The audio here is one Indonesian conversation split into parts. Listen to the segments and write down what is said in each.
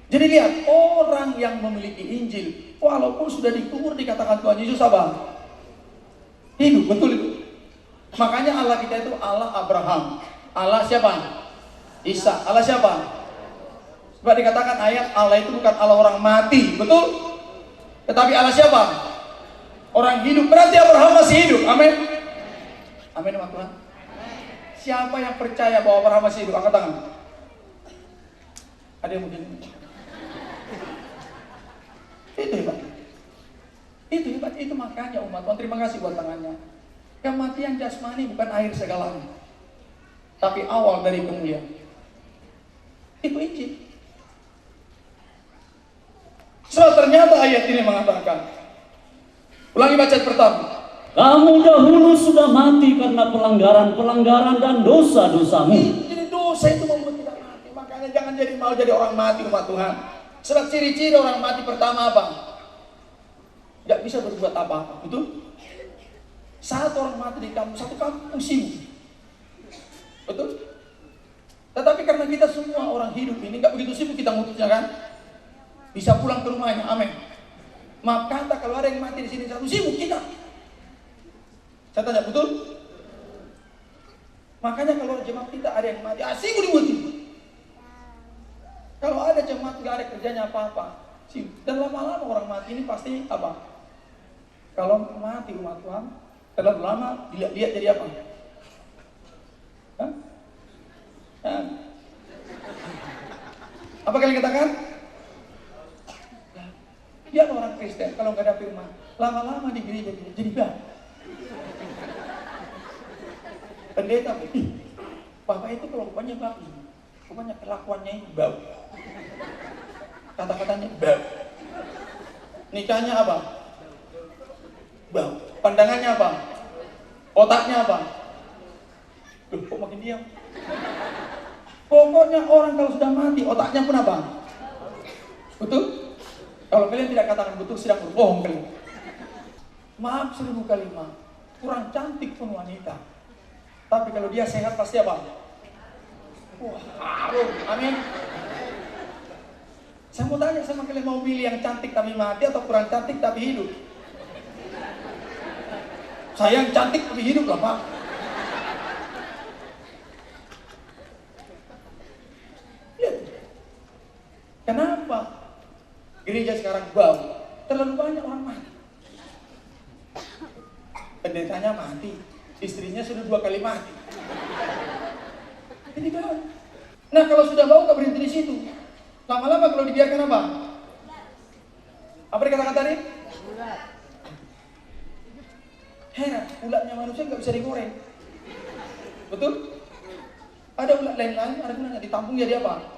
Jadi lihat, orang yang memiliki Injil, walaupun sudah dikubur dikatakan Tuhan Yesus apa? Hidup, betul itu. Makanya Allah kita itu Allah Abraham. Allah siapa? Isa. Allah siapa? Sebab dikatakan ayat Allah itu bukan Allah orang mati, betul? Tetapi Allah siapa? Orang hidup. Berarti Abraham masih hidup. Amin. Amin sama Tuhan. Siapa yang percaya bahwa Abraham masih hidup? Angkat tangan. Ada yang mungkin? Itu hebat. Itu hebat. Itu makanya umat Tuhan, terima kasih buat tangannya. Kematian jasmani bukan akhir segalanya, tapi awal dari kemuliaan. Itu Injil. So ternyata ayat ini mengatakan, ulangi baca pertama. Kamu dahulu sudah mati karena pelanggaran dan dosa-dosamu. Jadi dosa itu membuat kita mati. Makanya jangan mau jadi orang mati umat Tuhan. Sebab ciri-ciri orang mati pertama apa? Tidak bisa berbuat apa-apa, betul? Saat orang mati di kampung, satu kampung sibuk, betul? Tetapi karena kita semua orang hidup ini nggak begitu sibuk, kita ngutusnya kan, bisa pulang ke rumahnya, amin. Maaf kata kalau ada yang mati di sini satu sibuk kita. Saya tanya, betul? Makanya kalau jemaat kita ada yang mati, sibuk dibuatin. Kalau ada jemaat nggak ada kerjanya apa-apa, sibuk. Dan lama-lama orang mati ini pasti apa? Kalau mati umat Tuhan, terlalu lama dilihat jadi apa? Hah? Hah? Apa kalian katakan? Dia orang Kristen, kalau nggak ada firman, lama-lama di gereja jadi bau. Pendeta, Bapak itu kalau rupanya bagus, rupanya kelakuannya itu bau. Kata-katanya bau. Nikahnya apa? Bau. Pandangannya apa? Otaknya apa? Loh, kok makin diam? Pokoknya orang kalau sudah mati, otaknya pun apa? Betul? Kalau kalian tidak katakan betul, sedang berbohong kalian. Maaf 1000 kali maaf. Kurang cantik pun wanita. Tapi kalau dia sehat pasti apa? Wah, harum. Amin. Saya mau tanya sama kalian, mau pilih yang cantik tapi mati atau kurang cantik tapi hidup? Saya yang cantik tapi hidup lah, Pak. Lihat. Kenapa gereja sekarang bau? Terlalu banyak orang mati. Pendetanya mati, istrinya sudah 2 kali mati. Jadi bau. Nah kalau sudah bau gak berhenti di situ. Lama-lama kalau dibiarkan apa? Apa dikatakan tadi? Heran, ulatnya manusia nggak bisa digoreng. Betul? Ada ulat lain-lain, ada gunanya ditampung jadi apa?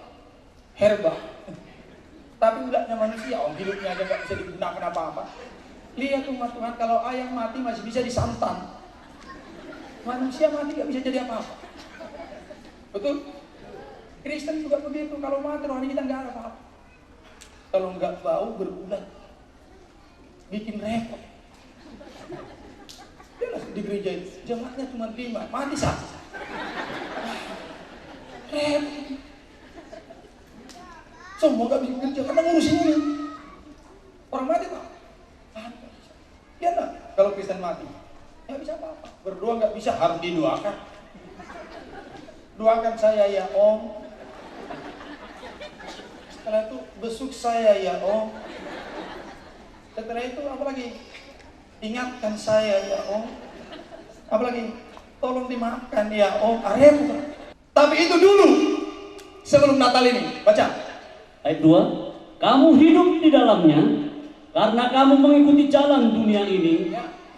Herba. Tapi ulatnya manusia, hidupnya aja nggak bisa digunakan apa-apa. Lihat umat Tuhan, kalau ayam mati masih bisa disantan. Manusia mati nggak bisa jadi apa-apa. Betul? Kristen juga begitu, kalau mati rohani kita nggak ada apa-apa. Kalau nggak bau berulat, bikin repot. Di gereja itu jemaatnya cuma 5, mati 1. Repot. Semua gak bisa kerja karena ngurusin ini. Orang mati Pak. Lihat lah, kalau Kristen mati gak bisa apa-apa. Berdoa gak bisa, harus didoakan. Doakan saya ya Om. Setelah itu besuk saya ya Om. Setelah itu apa lagi? Ingatkan saya ya Om. Apalagi tolong dimaafkan ya Om. Tapi itu dulu sebelum Natal ini. Baca Ayat 2. Kamu hidup di dalamnya karena kamu mengikuti jalan dunia ini,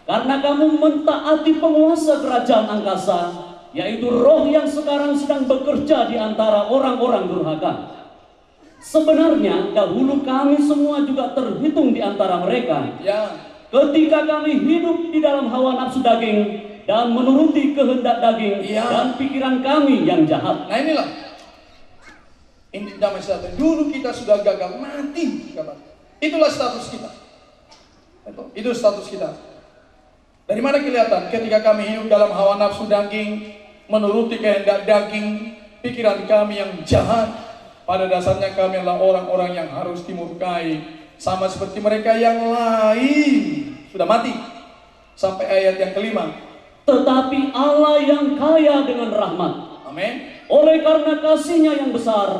karena kamu mentaati penguasa kerajaan angkasa, yaitu roh yang sekarang sedang bekerja di antara orang-orang durhaka. Sebenarnya dahulu kami semua juga terhitung di antara mereka. Ketika kami hidup di dalam hawa nafsu daging dan menuruti kehendak daging dan pikiran kami yang jahat. Nah inilah ini damai sejahtera. Dulu kita sudah gagal mati. Itulah status kita. Itu status kita. Dari mana kelihatan? Ketika kami hidup dalam hawa nafsu daging, menuruti kehendak daging, pikiran kami yang jahat. Pada dasarnya kami adalah orang-orang yang harus dimurkai, sama seperti mereka yang lain sudah mati. Sampai ayat yang kelima. Tetapi Allah yang kaya dengan rahmat, Amin. oleh karena kasih-Nya yang besar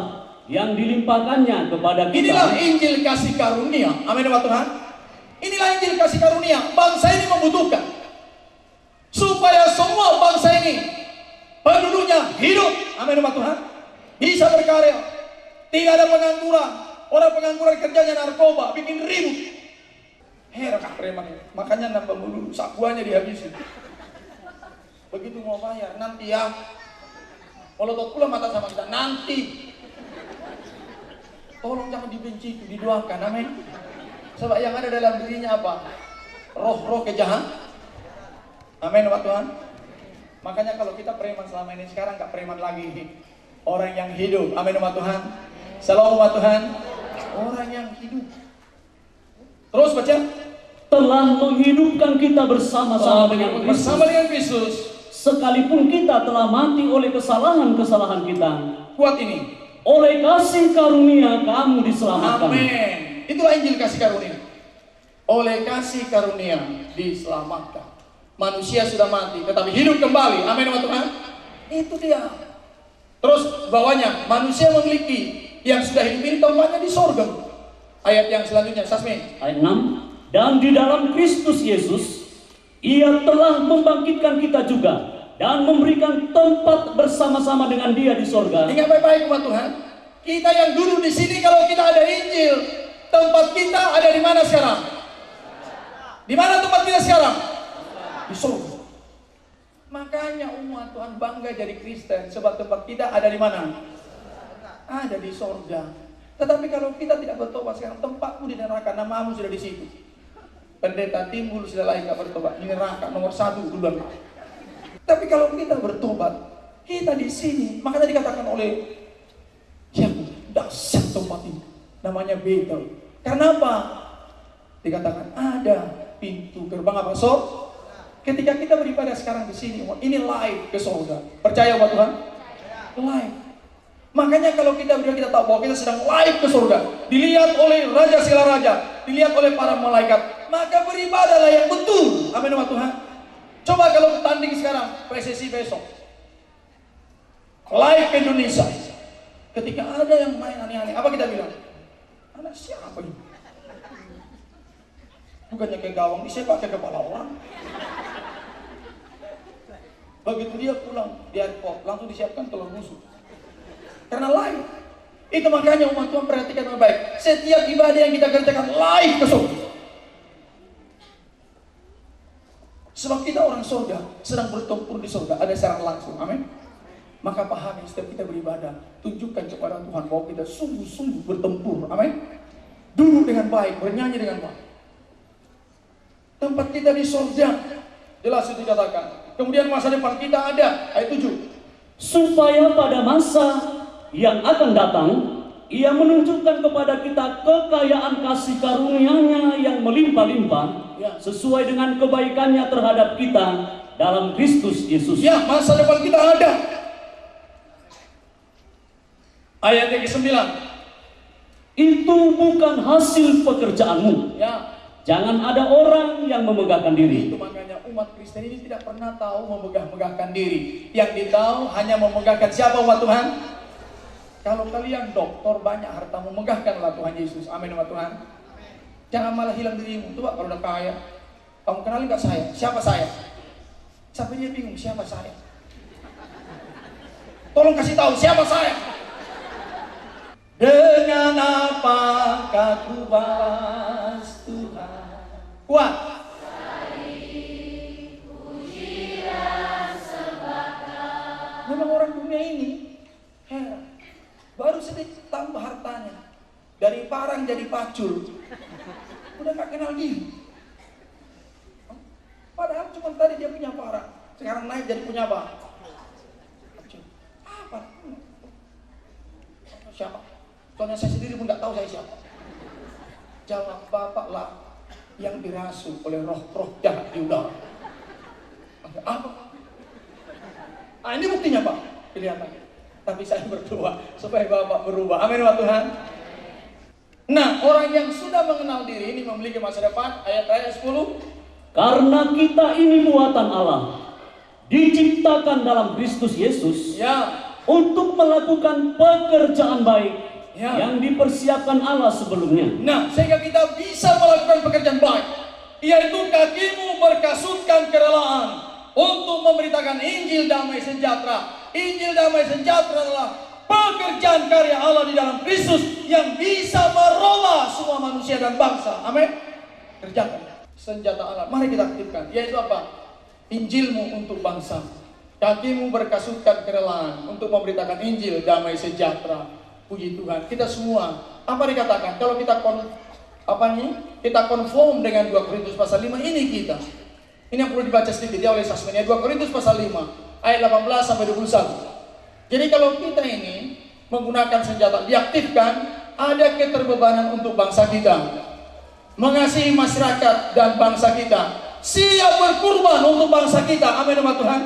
yang dilimpahkannya kepada kita. Inilah Injil kasih karunia. Amin ya Tuhan. Inilah Injil kasih karunia. Bangsa ini membutuhkan, supaya semua bangsa ini penduduknya hidup. Amin ya Tuhan. Bisa berkarya. Tidak ada pengangguran. Orang pengangguran kerjanya narkoba, bikin ribut. Heran preman. Makanya nambah dulu sakuannya dihabisin. Begitu mau bayar, nanti ya. Molotot pula mata sama kita, nanti. Tolong jangan dibenci itu, didoakan, amin. Sebab yang ada dalam dirinya apa? Roh-roh kejahat. Amin, Pak Tuhan. Makanya kalau kita preman selama ini, sekarang gak preman lagi. Orang yang hidup, amin Pak Tuhan. Salam Pak Tuhan. Orang yang hidup. Terus baca. Telah menghidupkan kita bersama-sama dengan Kristus. Bersama dengan Kristus. Sekalipun kita telah mati oleh kesalahan-kesalahan kita. Kuat ini. Oleh kasih karunia kamu diselamatkan. Amin. Itulah Injil kasih karunia. Oleh kasih karunia diselamatkan. Manusia sudah mati, tetapi hidup kembali. Amin Pak Tuhan. Itu dia. Terus bawahnya, manusia memiliki yang sudah hidup ini tempatnya di sorga. Ayat yang selanjutnya, Sasmi. Ayat 6. Dan di dalam Kristus Yesus, Ia telah membangkitkan kita juga dan memberikan tempat bersama-sama dengan Dia di sorga. Ingat baik-baik Pak Tuhan. Kita yang duduk di sini, kalau kita ada Injil, tempat kita ada di mana sekarang? Di mana tempat kita sekarang? Di sorga. Makanya umat Tuhan bangga jadi Kristen, sebab tempat kita ada di mana? Ada di sorga. Tetapi kalau kita tidak bertobat sekarang, tempatmu di neraka, namamu sudah di situ. Pendeta timbul sudah lain gak bertobat, di neraka nomor 1 duluan. Tapi kalau kita bertobat, kita di sini, makanya dikatakan oleh siapa? Dahsyat tempat ini, namanya Betel. Karena apa? Dikatakan ada pintu gerbang apa? Ketika kita beribadah sekarang di sini, ini live ke surga. Percaya Pak Tuhan? Live. Makanya kalau kita beribadah, kita tahu bahwa kita sedang live ke surga, dilihat oleh Raja segala raja, dilihat oleh para malaikat. Maka beribadahlah yang betul. Amin Pak Tuhan. Coba kalau tanding sekarang, PSSI besok live ke Indonesia. Ketika ada yang main aneh-aneh, apa kita bilang? Anak siapa ini? Bukannya ke gawang, saya pakai kepala orang. Begitu dia pulang di airport, langsung disiapkan telur busuk. Karena live. Itu makanya umat Tuhan perhatikan dengan baik. Setiap ibadah yang kita kerjakan live ke surga. Sebab kita orang surga, sedang bertempur di surga, ada secara langsung. Amin. Maka pahami setiap kita beribadah, tunjukkan kepada Tuhan bahwa kita sungguh-sungguh bertempur. Amin. Duduk dengan baik, bernyanyi dengan baik. Tempat kita di surga, jelas itu dikatakan. Kemudian masa depan kita ada, ayat 7. Supaya pada masa yang akan datang, Ia menunjukkan kepada kita kekayaan kasih karunia-Nya yang melimpah-limpah, sesuai dengan kebaikan-Nya terhadap kita dalam Kristus Yesus. Ya, masa depan kita ada. Ayat yang ke-9. Itu bukan hasil pekerjaanmu. Ya. Jangan ada orang yang memegahkan diri. Itu makanya umat Kristen ini tidak pernah tahu memegah-megahkan diri. Yang ditahu hanya memegahkan siapa umat Tuhan? Kalau kalian dokter banyak harta, memegahkanlah Tuhan Yesus. Amin umat Tuhan. Jangan malah hilang dirimu. Coba kalau udah kaya, kamu kenal nggak saya? Siapa saya? Sampai dia bingung siapa saya. Tolong kasih tahu siapa saya. Dengan apakah ku balas Tuhan? Kuat. Memang orang dunia ini heran. Baru sedikit tambah hartanya, dari parang jadi pacul, udah gak kenal diri. Padahal cuma tadi dia punya parang, sekarang naik jadi punya apa? Pacul. Apa? Siapa? Soalnya saya sendiri pun gak tahu saya siapa. Jawab bapaklah yang dirasuh oleh roh-roh jahat di udara. Apa? Ah, ini buktinya Pak, kelihatannya. Tapi saya berdoa supaya Bapak berubah. Amin Pak Tuhan. Nah, orang yang sudah mengenal diri ini memiliki masa depan. Ayat 10. Karena kita ini buatan Allah, diciptakan dalam Kristus Yesus, Ya, untuk melakukan pekerjaan baik Ya. yang dipersiapkan Allah sebelumnya. nah sehingga kita bisa melakukan pekerjaan baik, yaitu kakimu berkasutkan kerelaan untuk memberitakan Injil damai sejahtera. Injil damai sejahtera adalah pekerjaan karya Allah di dalam Kristus yang bisa merubah semua manusia dan bangsa. Amin. Kerjakan senjata Allah. Mari kita aktifkan. Yaitu apa? Injilmu untuk bangsa. Kakimu berkasutkan kerelaan untuk memberitakan Injil damai sejahtera. Puji Tuhan. Kita semua apa dikatakan? Kalau kita kita konform dengan 2 Korintus pasal 5 ini kita. Ini yang perlu dibaca sedikit ya oleh sasmennya. 2 Korintus pasal 5 ayat 18 sampai 21. Jadi kalau kita ini menggunakan senjata diaktifkan, ada keterbebanan untuk bangsa kita, mengasihi masyarakat dan bangsa kita, siap berkorban untuk bangsa kita. Amin Tuhan.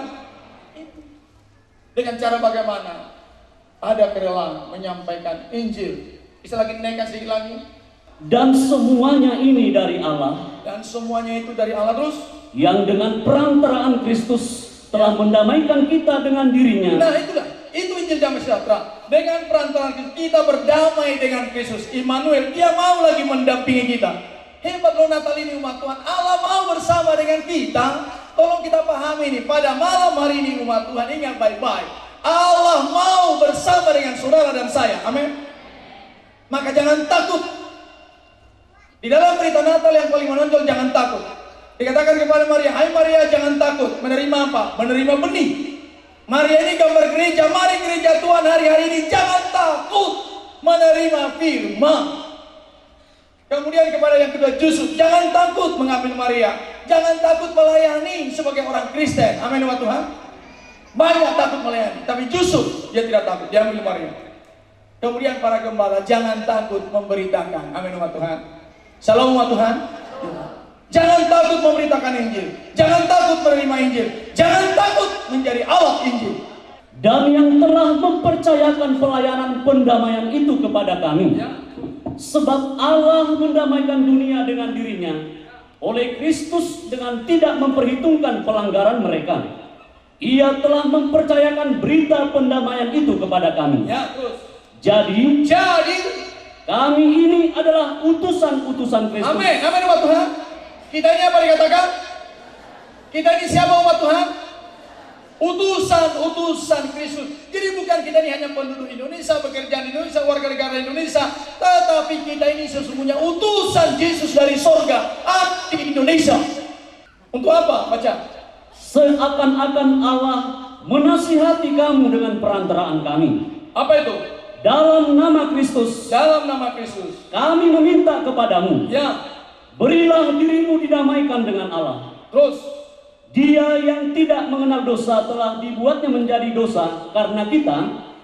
Dengan cara bagaimana? Ada kerelaan menyampaikan Injil. Bisa lagi dinaikkan sedikit lagi. Dan semuanya ini dari Allah, Dan semuanya itu dari Allah terus. yang dengan perantaraan Kristus telah mendamaikan kita dengan dirinya. Nah itulah, itu Injil damai sejahtera. Dengan perantaraan Kristus kita berdamai dengan Kristus. Immanuel, Dia mau lagi mendampingi kita. Hebat loh Natal ini umat Tuhan. Allah mau bersama dengan kita. Tolong kita pahami ini. Pada malam hari ini umat Tuhan, ingat baik-baik. Allah mau bersama dengan saudara dan saya. Amin. Maka jangan takut. Di dalam berita Natal yang paling menonjol, jangan takut. Dikatakan kepada Maria, hai Maria jangan takut. Menerima apa? Menerima benih. Maria ini gambar gereja. Mari gereja Tuhan hari-hari ini jangan takut menerima firman. Kemudian kepada yang kedua, Yusuf, jangan takut mengambil Maria. Jangan takut melayani sebagai orang Kristen. Amin Tuhan. Banyak takut melayani, tapi Yusuf dia tidak takut, dia ambil Maria. Kemudian para gembala, jangan takut memberitakan. Amin Tuhan. Shalom Tuhan. Jangan takut memberitakan Injil. Jangan takut menerima Injil. Jangan takut menjadi alat Injil. Dan yang telah mempercayakan pelayanan pendamaian itu kepada kami. Sebab Allah mendamaikan dunia dengan dirinya oleh Kristus dengan tidak memperhitungkan pelanggaran mereka. Ia telah mempercayakan berita pendamaian itu kepada kami. Ya, terus. Jadi kami ini adalah utusan-utusan Kristus. Amin, amin umat Tuhan. Kita ini apa dikatakan? Kita ini siapa umat Tuhan? Utusan Kristus. Jadi bukan kita ini hanya penduduk Indonesia, bekerja di Indonesia, warga negara Indonesia, tetapi kita ini sesungguhnya utusan Yesus dari sorga di Indonesia. Untuk apa? Baca. Seakan-akan Allah menasihati kamu dengan perantaraan kami. Apa itu? Dalam nama Kristus, Dalam nama Kristus. kami meminta kepadamu, Ya. berilah dirimu didamaikan dengan Allah. Terus. Dia yang tidak mengenal dosa telah dibuatnya menjadi dosa karena kita,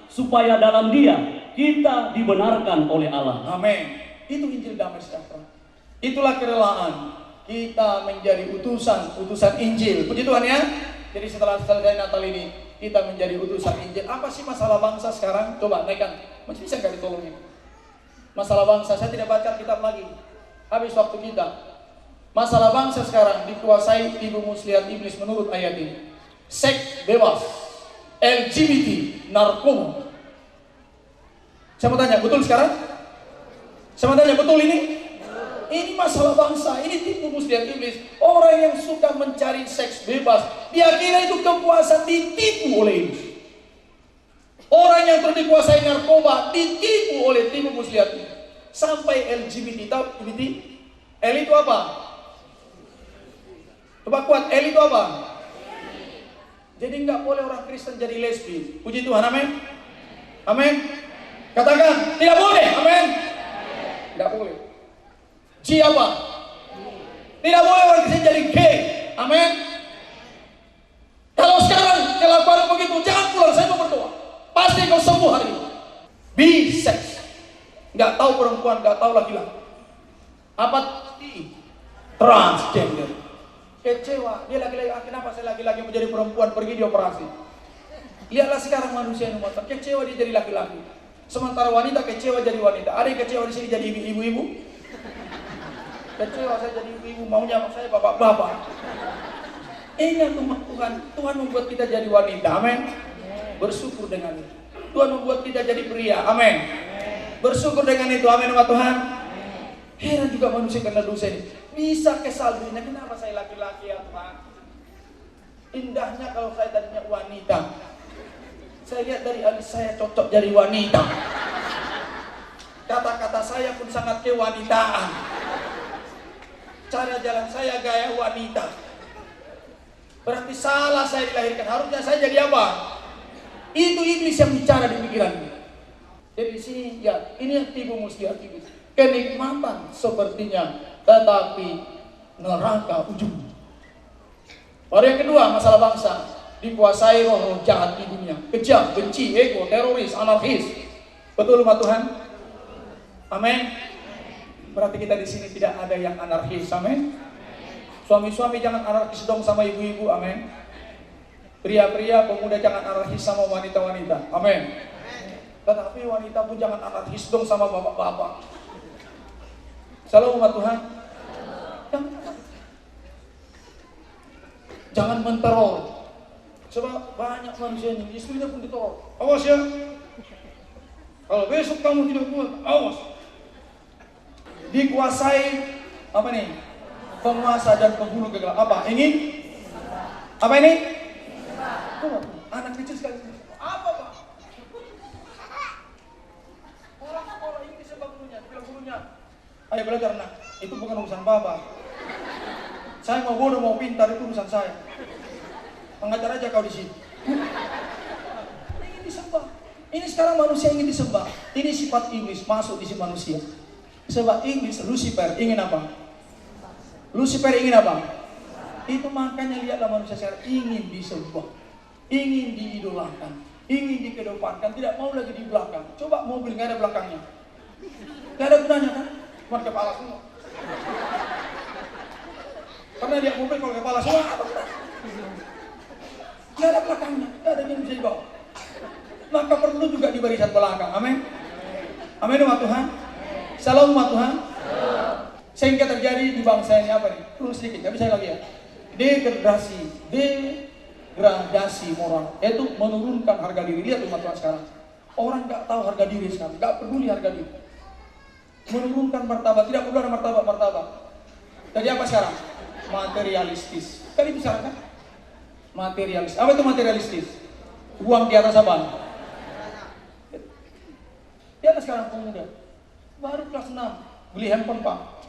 supaya dalam Dia kita dibenarkan oleh Allah. Amin. Itu Injil damai sejahtera. Itulah kerelaan kita menjadi utusan Injil. Puji Tuhan ya. Jadi setelah selesai Natal ini kita menjadi utusan Injil. Apa sih masalah bangsa sekarang? Coba naikkan. Masih bisa nggak ditolongin? Masalah bangsa, saya tidak baca kitab lagi. Habis waktu kita. Masalah bangsa sekarang dikuasai tipu muslihat iblis menurut ayat ini. Seks bebas, LGBT, narkoba. Saya mau tanya, betul sekarang? Saya mau tanya, betul ini? Ini masalah bangsa, ini tipu muslihat iblis. Orang yang suka mencari seks bebas, dia kira itu kepuasan, ditipu oleh iblis. Orang yang terus dikuasai narkoba, ditipu oleh tipu muslihat iblis. Sampai LGBT, tahu LGBT? L itu apa? Coba kuat, L itu apa? Jadi nggak boleh orang Kristen jadi lesbi. Puji Tuhan, amin. Amin. Katakan, tidak boleh, amin. Tidak boleh. G apa? Tidak boleh orang Kristen jadi gay, amin. Kalau sekarang kelakuan begitu, jangan pulang, saya mau berdoa. Pasti kau sembuh hari ini. Bisex. Nggak tahu perempuan, nggak tahu laki-laki. Apa? Transgender. Kecewa, dia laki-laki, kenapa saya laki-laki menjadi perempuan pergi dioperasi? Lihatlah sekarang manusia yang mata kecewa dia jadi laki-laki. Sementara wanita kecewa jadi wanita. Ada yang kecewa di sini jadi ibu-ibu. Kecewa saya jadi ibu-ibu, maunya saya bapak-bapak. Ingat umat Tuhan, Tuhan membuat kita jadi wanita, amin. Bersyukur dengan itu. Tuhan membuat kita jadi pria, amin. Bersyukur dengan itu, amin umat Tuhan. Heran juga manusia karena dosa ini. Bisa kesal dirinya, kenapa saya laki-laki ya Tuhan? Indahnya kalau saya tadinya wanita. Saya lihat dari alis saya cocok jadi wanita. Kata-kata saya pun sangat kewanitaan. Cara jalan saya gaya wanita. Berarti salah saya dilahirkan. Harusnya saya jadi apa? Itu iblis yang bicara di pikiranmu. Jadi di sini ya, ini yang tipu muslihat iblis. Kenikmatan sepertinya, tetapi neraka ujungnya. Baru yang kedua, masalah bangsa. Dikuasai roh jahat di dunia. Kejam, benci, ego, teroris, anarkis. Betul umat Tuhan? Amin. Berarti kita di sini tidak ada yang anarkis, amin. Suami-suami jangan anarkis dong sama ibu-ibu, amin. Pria-pria, pemuda jangan anarkis sama wanita-wanita, amin. Tetapi wanita pun jangan anarkis dong sama bapak-bapak. Salam umat Tuhan. Jangan menteror. Sebab banyak manusia ini, istrinya pun diteror. Awas ya. Kalau besok kamu tidak kuat, awas. Dikuasai apa nih? Penguasa dan penghulu kegelapan. Apa? Ingin? Apa ini? Anak kecil sekali. Apa Pak? Orang sekolah ini sebab gurunya, bilang gurunya. Ayo belajar nak. Itu bukan urusan Bapak. Saya mau bodoh mau pintar itu urusan saya. Mengajar aja kau di sini. Ingin disembah. Ini sekarang manusia ingin disembah. Ini sifat iblis masuk di si manusia. Sebab iblis, Lucifer ingin apa? Lucifer ingin apa? Itu makanya lihatlah manusia sekarang ingin disembah, ingin diidolakan, ingin dikedepankan, tidak mau lagi di belakang. Coba mobil nggak ada belakangnya, nggak ada gunanya kan? Cuma kepala semua. Pernah lihat mobil kalau kepala semua apa? Nggak ada belakangnya, nggak ada yang bisa dibawa. Maka perlu juga di barisan belakang, amin. Amin umat Tuhan. Salam umat Tuhan. Sehingga terjadi di bangsa ini apa nih? Turun sedikit, nggak bisa lagi ya. Degradasi moral, yaitu menurunkan harga diri. Lihat umat Tuhan sekarang. Orang nggak tahu harga diri sekarang, nggak peduli harga diri. Menurunkan martabat, tidak perlu ada martabat. Jadi apa sekarang? Materialistis. Tadi bicara kan? Materialis. Apa itu materialistis? Uang di atas apa? Di atas sekarang pemuda. Baru kelas 6 beli handphone Pak.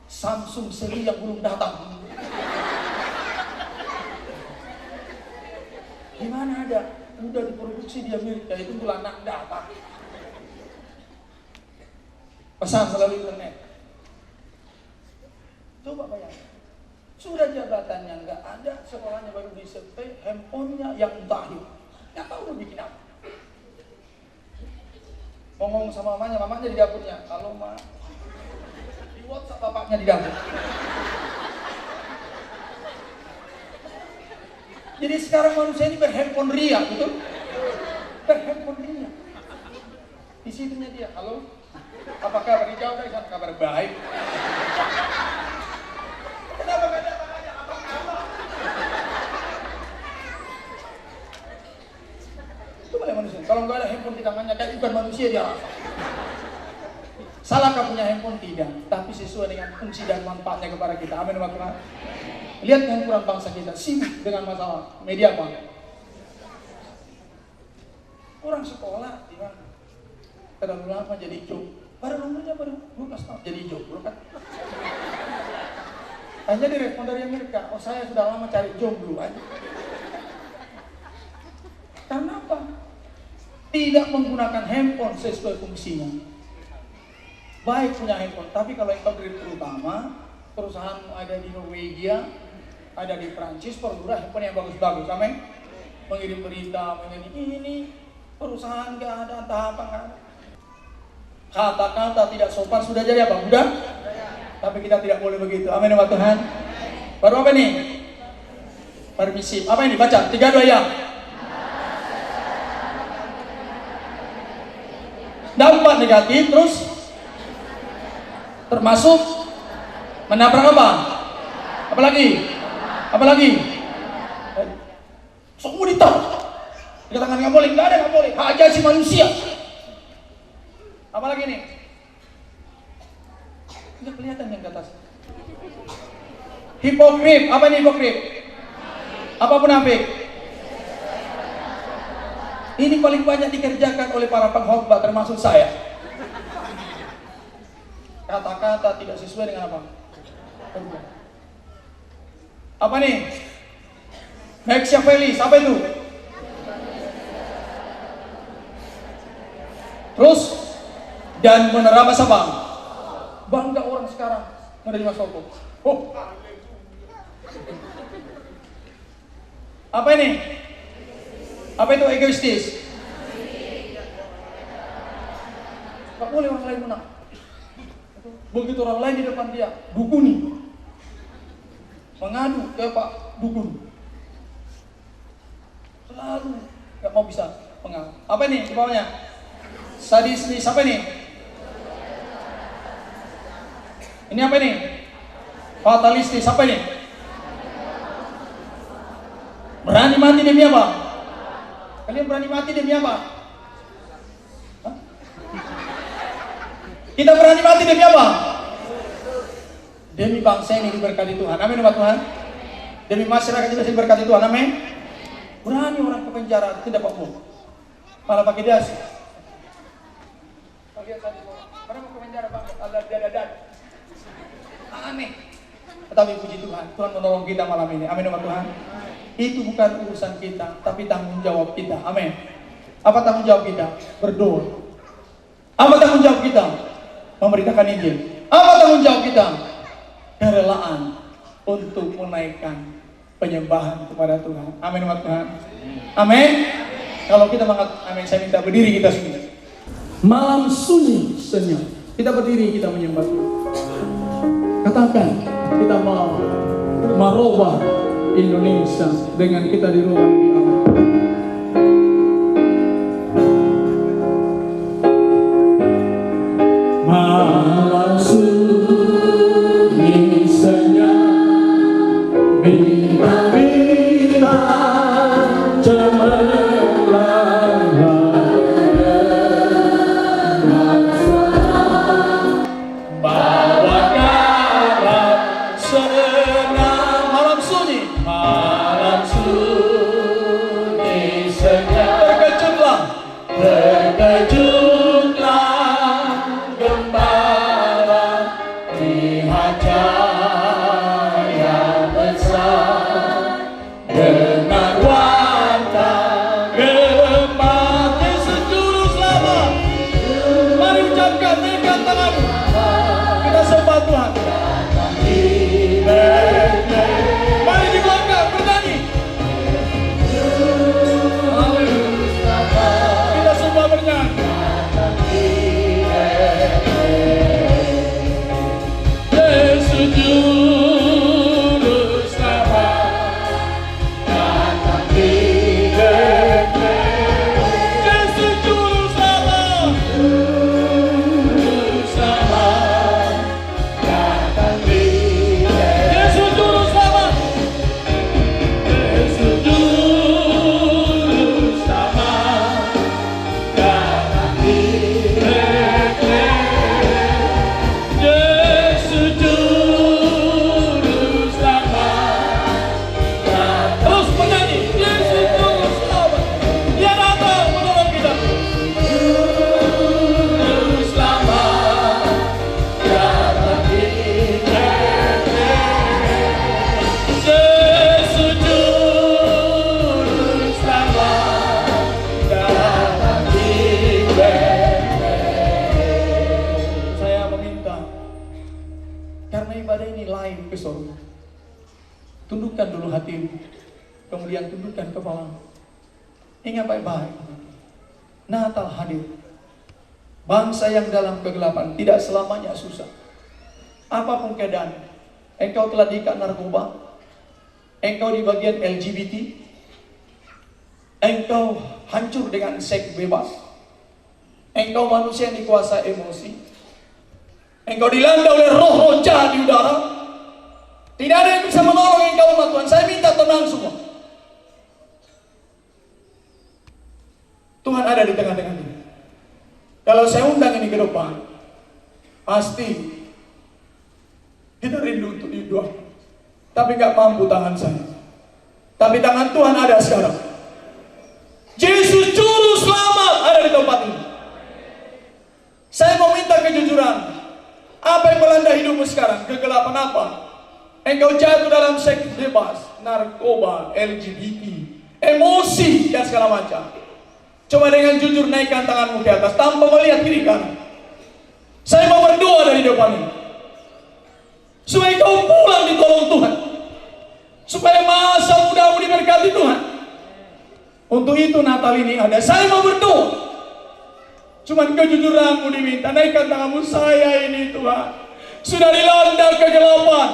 Samsung seri yang belum datang. Gimana ada? Udah diproduksi di Amerika itu bulan nak datang. Pesan melalui internet. Coba bayangkan. Sudah jabatannya nggak ada, sekolahnya baru disurvei, handphonenya yang mutakhir. Nggak tahu mau bikin apa. Ngomong sama mamanya di dapurnya. Kalau ma, di WhatsApp bapaknya di dapur. Jadi sekarang manusia ini berhandphone ria, betul? Berhandphone ria. Di situnya dia, halo, apa kabar? Dijawab dari sana, kabar baik. Kenapa gak ada tanya apa kabar? Itu boleh manusia. Kalau nggak ada handphone di tangannya, kayak bukan manusia dia rasa. Salahkah punya handphone? Tidak. Tapi sesuai dengan fungsi dan manfaatnya kepada kita. Amin. Lihat kehancuran bangsa kita sibuk dengan masalah media apa? Orang sekolah di mana? Terlalu lama jadi job. Baru umurnya baru 12 tahun jadi job, kan? Hanya direspon dari Amerika. Oh saya sudah lama cari jomblo aja. Karena apa? Tidak menggunakan handphone sesuai fungsinya. Baik punya handphone, tapi kalau yang direktur utama perusahaan ada di Norwegia, ada di Prancis, perlulah handphone yang bagus-bagus, amin. Mengirim berita, ini perusahaan nggak ada, entah apa nggak ada. Kata-kata tidak sopan sudah jadi apa? Mudah? Tapi kita tidak boleh begitu, amin ya Tuhan. Baru apa nih? Permisif. Apa ini? Baca 3-2 ya. negatif, terus termasuk menabrak apa? Apalagi? Semua ditolak. Dikatakan nggak boleh, nggak ada nggak boleh. Hak asasi manusia. Apalagi nih? Nggak kelihatan yang ke atas. Hipokrit, apa ini hipokrit? Apa munafik? Ini paling banyak dikerjakan oleh para pengkhotbah termasuk saya. Kata-kata tidak sesuai dengan apa? Apa nih? Machiavelli, apa itu? Terus dan menerima sabang. Bangga orang sekarang menerima sogok. Oh. Apa ini? Apa itu egoistis? Tak boleh orang lain menang. Begitu orang lain di depan dia, dukuni. Mengadu ke Pak Dukun. Selalu gak mau bisa mengalah. Apa ini di bawahnya? Sadistis, apa ini? Ini apa ini? Fatalistis, apa ini? Berani mati demi apa? Kalian berani mati demi apa? Hah? Kita berani mati demi apa? Demi bangsa ini diberkati Tuhan. Amin Bapak Tuhan. Demi masyarakat kita diberkati Tuhan. Amin. Berani orang ke penjara tidak apa-apa. Malah pakai dasi. Orang mau ke penjara Bang, Allah dada. Aneh. Tetapi puji Tuhan, Tuhan menolong kita malam ini. Amin Bapak Tuhan. Itu bukan urusan kita, tapi tanggung jawab kita. Amin. Apa tanggung jawab kita? Berdoa. Apa tanggung jawab kita? Memberitakan Injil. Apa tanggung jawab kita? Kerelaan untuk menaikkan penyembahan kepada Tuhan. Amin Bapak Tuhan. Amin. Kalau kita mengatakan amin, saya minta berdiri kita semua. Malam sunyi senyap. Kita berdiri, kita menyembah Tuhan. Katakan, kita mau merubah Indonesia dengan kita dirubah di Allah. Malam sunyi senyap, bintang-bintang cemerlang, bawa kabar senang. Malam sunyi senyap, terkejutlah gembala, lihat cahaya besar, dengar warta gembala. Yesus Juru Selamat, mari ucapkan dengan tangan, kita sembah Tuhan. Mari digoyang bernyanyi. Kita semua bernyanyi. Yesus Juru Selamat datang di Bethlehem. Yesus Juru Selamat, Juru Selamat datang di Bethlehem. Yesus Juru Selamat, Yesus Juru Selamat datang di Bethlehem. Yesus Juru Selamat datang. Terus menyanyi, Yesus Juru Selamat, Dia datang menolong kita. Juru Selamat datang di Bethlehem. Yesus Juru Selamat datang di Bethlehem. Saya meminta, karena ibadah ini live ke surga, tundukkan dulu hatimu, kemudian tundukkan kepalamu. Ingat baik-baik, Natal hadir. Bangsa yang dalam kegelapan tidak selamanya susah. Apapun keadaan, engkau telah diikat narkoba, engkau di bagian LGBT, engkau hancur dengan seks bebas, Engkau manusia yang dikuasai emosi. Engkau dilanda oleh roh-roh jahat di udara. Tidak ada yang bisa menolong engkau, umat Tuhan. Saya minta tenang semua. Tuhan ada di tengah-tengah ini. Kalau saya undang ini ke depan, pasti kita rindu untuk didoa. Tapi gak mampu tangan saya. Tapi tangan Tuhan ada sekarang. Yesus Juru Selamat ada di tempat ini. Saya mau minta kejujuran. Apa yang melanda hidupmu sekarang? Kegelapan apa? Engkau jatuh dalam seks bebas, narkoba, LGBT, emosi, dan segala macam. Coba dengan jujur naikkan tanganmu ke atas tanpa melihat kiri kanan. Saya mau berdoa dari depan ini, supaya kau pulang ditolong Tuhan, supaya masa mudamu diberkati Tuhan. Untuk itu Natal ini ada. Saya mau berdoa. Cuman kejujuranmu diminta. Naikkan tanganmu. Saya ini Tuhan sudah dilanda kegelapan.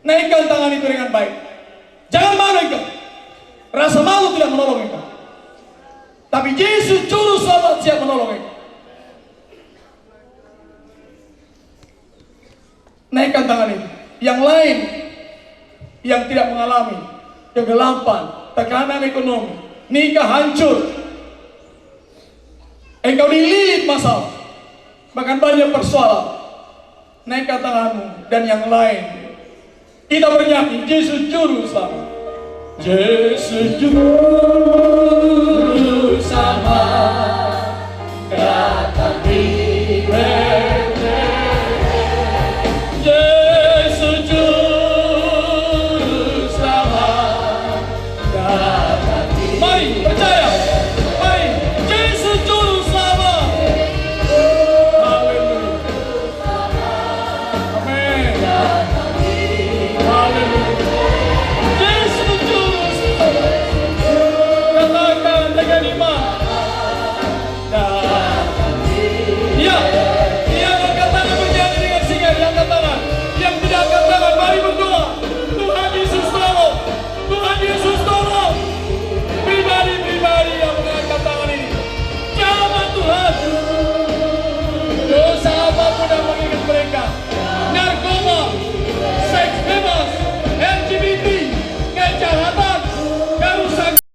Naikkan tangan itu dengan baik. Jangan malu engkau. Rasa malu tidak menolong engkau. Tapi Yesus Juru Selamat siap menolong engkau. Naikkan tangan ini. Yang lain yang tidak mengalami kegelapan, tekanan ekonomi, nikah hancur, engkau dililit masalah, bahkan banyak persoalan, naikkan tanganmu. Dan yang lain, kita bernyanyi Yesus Juru Selamat. Yesus Juru Selamat.